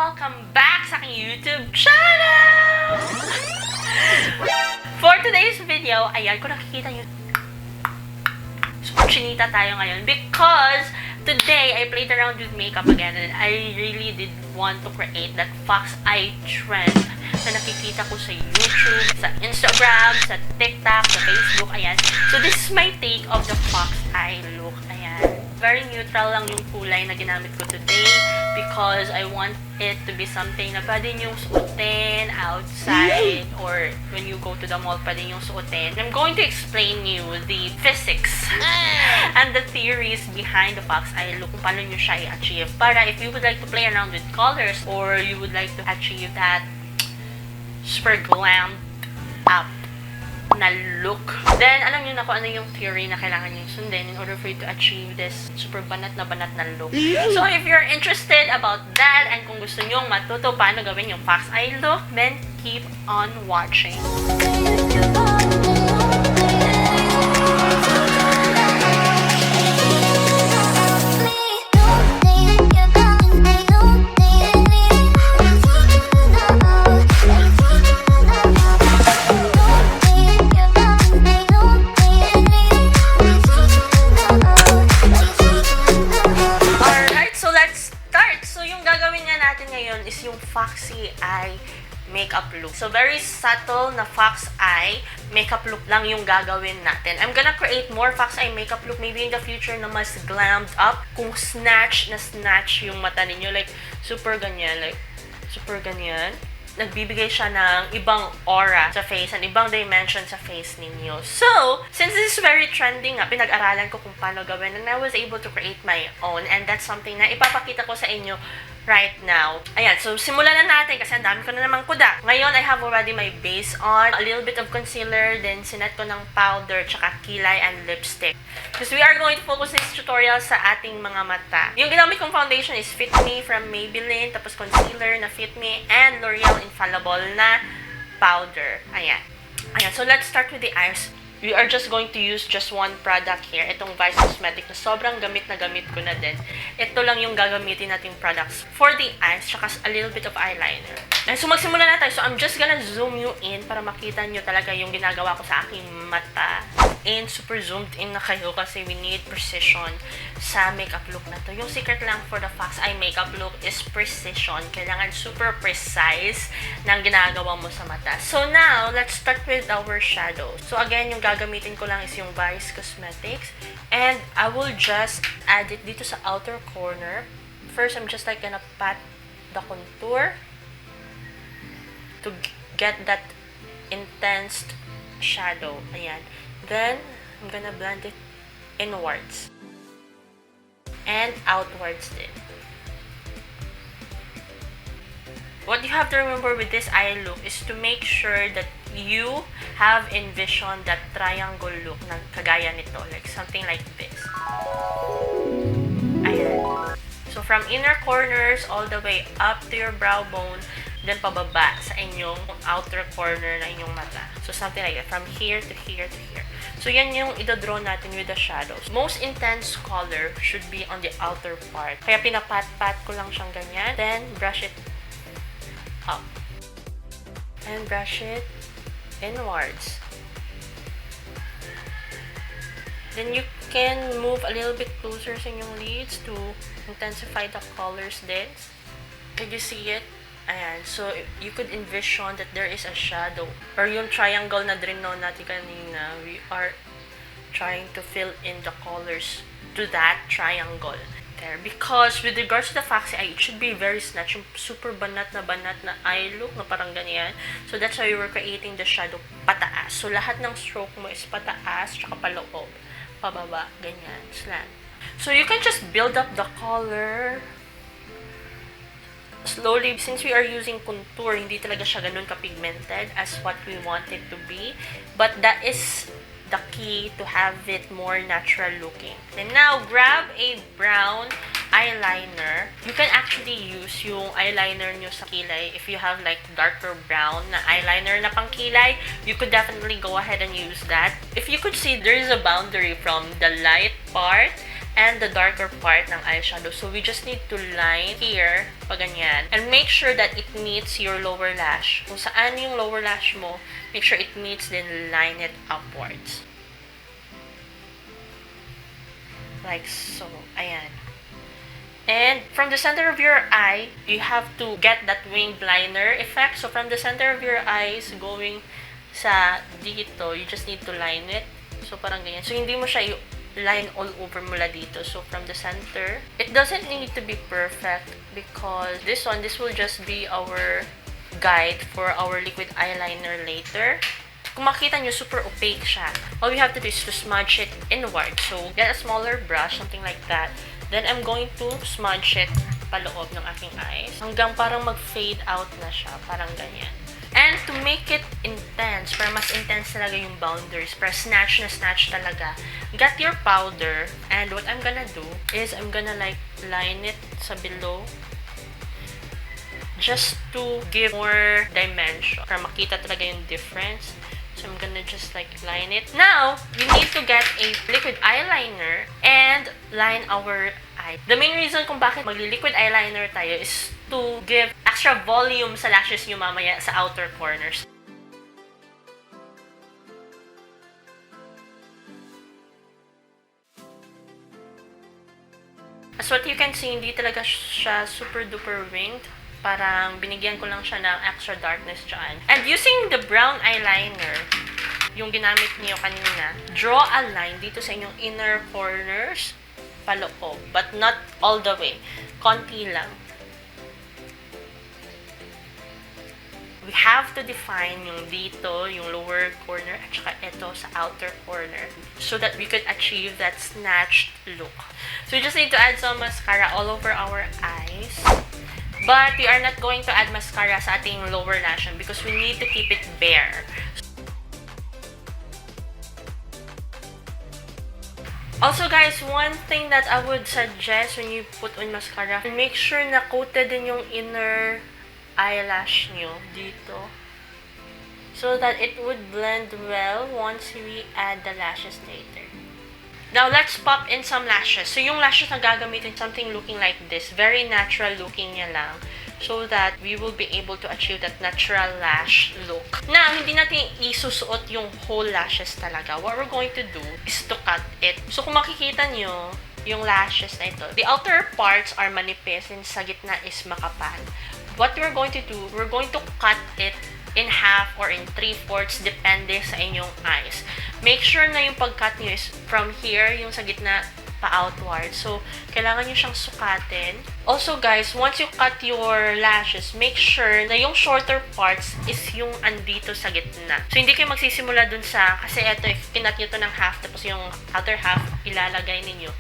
welcome back sa aking YouTube channel! For today's video, ayan, kung nakikita nyo, super chinita tayo ngayon because today I played around with makeup again and I really did want to create that fox eye trend na nakikita ko sa YouTube, sa Instagram, sa TikTok, sa Facebook, ayan. So this is my take of the fox eye look, ayan. Very neutral lang yung kulay na ginamit ko today because I want it to be something na pwede nyong suotin outside or when you go to the mall, pwede nyong suotin. I'm going to explain you the physics and the theories behind the fox eye look, kung paano nyo siya i-achieve. Para if you would like to play around with colors or you would like to achieve that super glammed up na look, then alam nyo na kung ano yung theory na kailangan nyo sundin in order for you to achieve this super banat na look. So if you're interested about that and kung gusto nyong matuto paano gawin yung fox eye look, then keep on watching. Is yung Foxy eye makeup look. So, very subtle na fox eye makeup look lang yung gagawin natin. I'm gonna create more fox eye makeup look maybe in the future na mas glammed up. Kung snatch yung mata ninyo. Like, super ganyan. Nagbibigay siya ng ibang aura sa face and ibang dimension sa face ninyo. So, since this is very trending nga, pinag-aralan ko kung paano gawin and I was able to create my own and that's something na ipapakita ko sa inyo right now. Ayan, so simulan na natin kasi ang dami ko na namang kuda. Ngayon, I have already my base on, a little bit of concealer, then sinet ko ng powder, tsaka kilay and lipstick. Because we are going to focus this tutorial sa ating mga mata. Yung ginamit kong foundation is Fit Me from Maybeline, tapos concealer na Fit Me, and Loreal Infallible na powder. Ayan. Ayan, so let's start with the eyes. We are just going to use just one product here. Itong Vice Cosmetic na sobrang gamit na gamit ko na din. Ito lang yung gagamitin nating products for the eyes, tsaka a little bit of eyeliner. And so magsimula na tayo. So I'm just gonna zoom you in para makita nyo talaga yung ginagawa ko sa aking mata. And super zoomed in na kayo kasi we need precision sa makeup look na to. Yung secret lang for the fox eye makeup look is precision. Kailangan super precise ng ginagawa mo sa mata. So now, let's start with our shadow. So again, yung gagamitin ko lang is yung Vice Cosmetics. And I will just add it dito sa outer corner. First, I'm just like gonna pat the contour to get that intense shadow. Ayan. Then, I'm gonna blend it inwards and outwards din. What you have to remember with this eye look is to make sure that you have envisioned that triangle look na kagaya nito, like something like this. Ayan. So, from inner corners all the way up to your brow bone, then pababa sa inyong outer corner na inyong mata. So, something like that. From here to here to here. So, yan yung idodraw natin with the shadows. Most intense color should be on the outer part. Kaya pinapat-pat ko lang siyang ganyan. Then, brush it up. And brush it inwards. Then, you can move a little bit closer sa inyong lids to intensify the colors din. Can you see it? Ayan. So, you could envision that there is a shadow. Or yung triangle na drinaw natin kanina, we are trying to fill in the colors to that triangle there. Because with regards to the foxy eye, it should be very snatch. Yung super banat na eye look na parang ganyan. So, that's why we were creating the shadow pataas. So, lahat ng stroke mo is pataas, tsaka paloob. Pababa. Ganyan. Slant. So, you can just build up the color slowly. Since we are using contour, hindi talaga siya ganun ka-pigmented as what we want it to be. But that is the key to have it more natural looking. And now, grab a brown eyeliner. You can actually use yung eyeliner nyo sa kilay. If you have like darker brown na eyeliner na pang kilay, you could definitely go ahead and use that. If you could see, there is a boundary from the light part and the darker part ng eyeshadow. So, we just need to line here, pag ganyan. And make sure that it meets your lower lash. Kung saan yung lower lash mo, make sure it meets, then line it upwards. Like so. Ayan. And from the center of your eye, you have to get that winged liner effect. So, from the center of your eyes going sa dito, you just need to line it. So, parang ganyan. So, hindi mo siya line all over mula dito. So, from the center, it doesn't need to be perfect because this will just be our guide for our liquid eyeliner later. Kung makita nyo, super opaque siya. All you have to do is to smudge it inward. So, get a smaller brush, something like that. Then, I'm going to smudge it paloob ng aking eyes hanggang parang mag-fade out na siya. Parang ganyan. And to make it intense, para mas intense talaga yung boundaries, para snatch na snatch talaga, get your powder, and what I'm gonna do is I'm gonna like line it sa below just to give more dimension, para makita talaga yung difference. So I'm gonna just like line it. Now, we need to get a liquid eyeliner and line our eye. The main reason kung bakit magli-liquid eyeliner tayo is to give extra volume sa lashes nyo mamaya sa outer corners. As what you can see, hindi talaga siya super duper winged. Parang binigyan ko lang siya ng extra darkness dyan. And using the brown eyeliner, yung ginamit niyo kanina, draw a line dito sa inyong inner corners, paloob, but not all the way. Konti lang. We have to define yung dito, yung lower corner, at saka ito sa outer corner so that we could achieve that snatched look. So we just need to add some mascara all over our eyes. But we are not going to add mascara sa ating lower lash because we need to keep it bare. Also guys, one thing that I would suggest when you put on mascara, make sure na coated din yung inner eyelash nyo dito. So that it would blend well once we add the lashes later. Now, let's pop in some lashes. So, yung lashes na gagamitin, something looking like this. Very natural looking niya lang. So that we will be able to achieve that natural lash look. Now, hindi natin isusuot yung whole lashes talaga. What we're going to do is to cut it. So, kung makikita nyo, yung lashes na ito, the outer parts are manipis and sa gitna is makapal. What we're going to do, we're going to cut it in half or in 3/4 depende sa inyong eyes. Make sure na yung pag-cut nyo is from here, yung sa gitna, pa-outward. So, kailangan nyo siyang sukatin. Also guys, once you cut your lashes, make sure na yung shorter parts is yung andito sa gitna. So, hindi kayo magsisimula dun sa, kasi eto, if kinat nyo to ng half, tapos yung other half, ilalagay ninyo.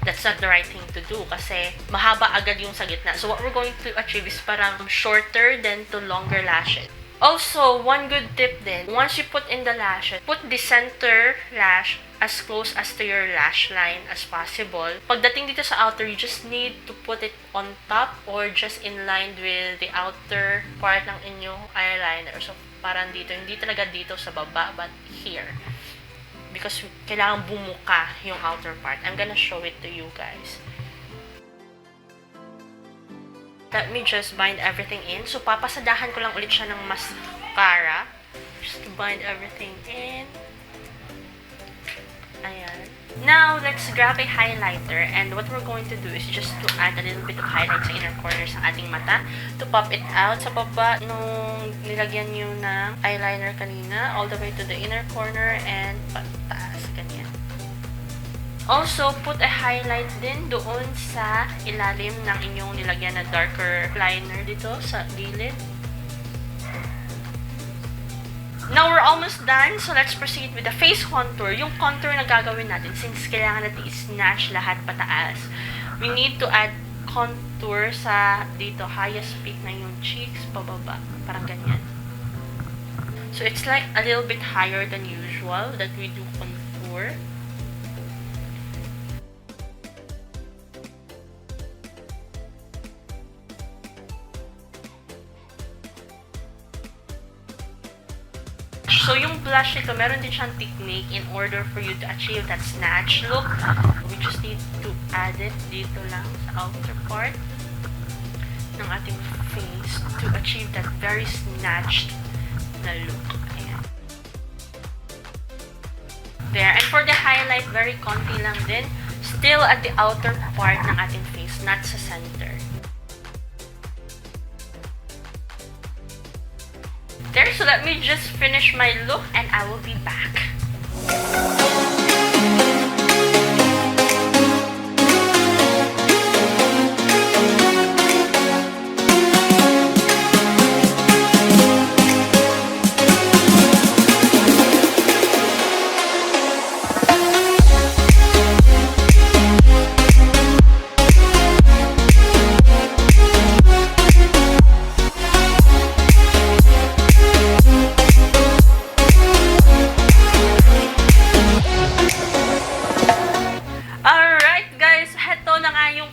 That's not the right thing to do kasi mahaba agad yung sa gitna. So, what we're going to achieve is parang shorter than to longer lashes. Also, one good tip din, once you put in the lashes, put the center lash as close as to your lash line as possible. Pagdating dito sa outer, you just need to put it on top or just in line with the outer part ng inyong eyeliner. So, parang dito, hindi talaga dito sa baba, but here. Because kailangan bumuka yung outer part. I'm gonna show it to you guys. Let me just bind everything in. So, papasadahan ko lang ulit siya ng mascara. Just to bind everything in. Ayan. Now, let's grab a highlighter. And what we're going to do is just to add a little bit of highlight sa inner corner sa ating mata. To pop it out sa baba nung nilagyan nyo ng eyeliner kanina. All the way to the inner corner and pataas. Ganyan. Also, put a highlight din doon sa ilalim ng inyong nilagyan na darker liner dito sa gilid. Now, we're almost done. So, let's proceed with the face contour. Yung contour na gagawin natin, since kailangan natin i-snatch lahat pataas, we need to add contour sa dito, highest peak na yung cheeks, pababa. Parang ganyan. So, it's like a little bit higher than usual that we do contour. So, yung blush nito, meron din siyang technique in order for you to achieve that snatch look. We just need to add it dito lang sa outer part ng ating face to achieve that very snatched na look. Ayan. There. And for the highlight, very konti lang din. Still at the outer part ng ating face, not sa center. There, so let me just finish my look and I will be back.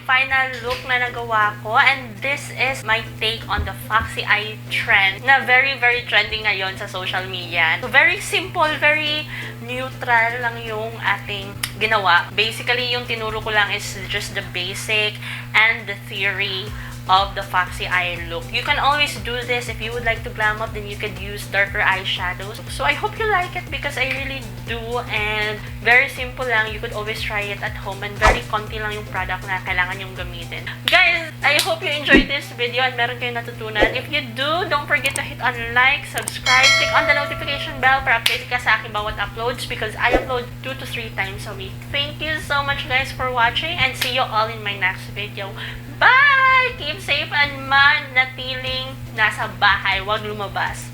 Final look na nagawa ko, and this is my take on the Foxy eye trend na very trending ngayon sa social media. So very simple, very neutral lang yung ating ginawa. Basically, yung tinuro ko lang is just the basic and the theory of the Foxy eye look. You can always do this if you would like to glam up, then you could use darker eyeshadows. So I hope you like it because I really do, and very simple lang. You could always try it at home, and very konti lang yung product na kailangan yung gamitin. Guys, I hope you enjoyed this video and meron kayong natutunan. If you do, don't forget to hit on like, subscribe, click on the notification bell para update ka sa aking bawat uploads because I upload 2 to 3 times a week. Thank you so much guys for watching, and see you all in my next video. Bye! Keep safe and manatiling nasa bahay. Huwag lumabas.